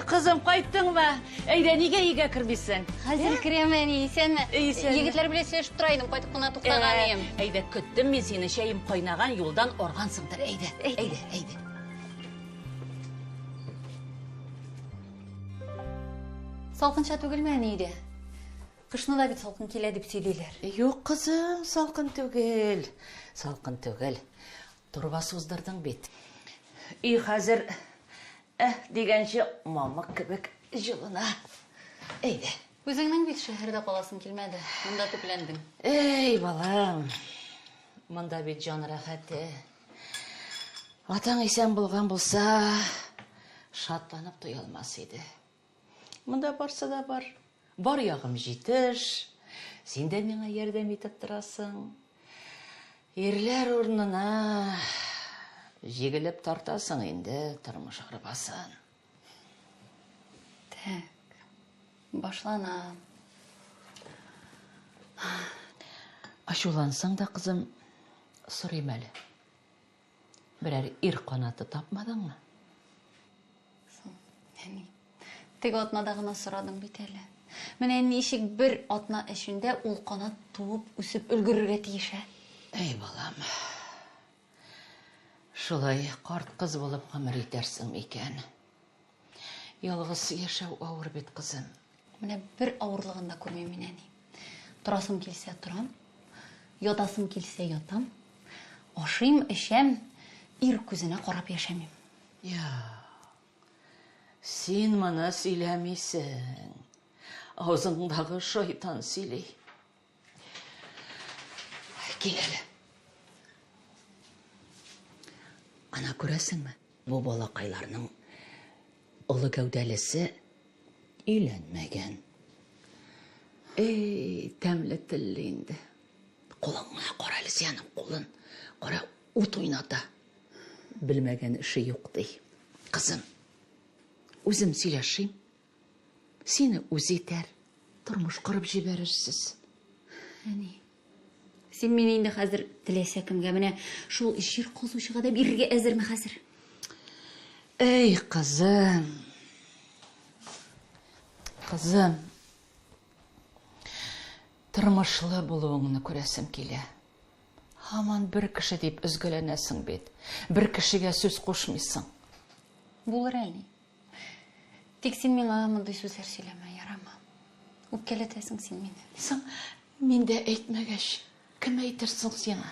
Kızım kayıttın mı? Eyde niye kırmışsın? Hazır kiremen sen mi? Yigitler bile söylüşüp duraydım, koyduk buna toktağanıyım. Eyde küttüm mi seni şeyim koynagan yoldan organsındır. Eyde. Salkınça tөгілмен ейді. Қышны да бит салқын келеді деп сөйлейлер. Yok kızım, salkın tögel. Salkın tögel. Turba uzdırdın bit. İyi hazır. Degenşi mamık kibik жылына. Eyde. Өзіңнің бит шәһәрдә қаласың келмеді. Мұнда төпләндің. Ey балам. Мұнда бит жан рахаты. Атаң исән болған болса, шатланып туя алмас еді. Мұнда барса да бар. Бар яғым жетіш. Сен де меңа ярдәм етіп тұрасың. Ерлер орнына жегіліп тартасың енді тұрмыш құрбасын. Так, башлана. Ашулансаң да, қызым, сұрайым әлі. Бірәр ир қанаты тапмадың ма? Тек атнадағына сұрадым бит әлі. Менен нешік бір атна ішінде ол қанат туып, үсіп, үлгіріге тиіше. Ей балам, шулай қарт қыз болып ғамыр етерсің екен. Ялғыз яшау ауыр бет қызым. Мене бір ауырлығында көрмей менені. Тұрасым келсе тұрам, ятасым келсе ятам, ашым, ішем, ир көзіне қарап яшамим. Сен мана сөйлемейсің. Аузыңдағы шайтан сөйлей. Келелі. Ана көресің ме? Бұл балақайларының ұлы гәудәлісі үйленмеген. Тәмлі тілі енді. Қолыңа қорайлы сенің қолын. Қора ұт ойната. Білмеген іші жоқ дей. Қызым, өзім сөйлешейм. Сені өз етер, тұрмыш құрып жіберерсіз. Сен мен енді қазір тілесе кімге, міне шул жер қозушыға да берге әзір ме қазір? Ей, қызым. Қызым. Тұрмышлы болуыңны көресім келе. Хаман бір кіші деп үзгіленесің бет. Бір кішіге сөз қошмайсың. Болыр әлі. Тек сен мен ағамындай сөздер сөйлеме, ярама. Өпкелетесің сен мені. Мен де әйтмегеш, кім әйтерсің сені?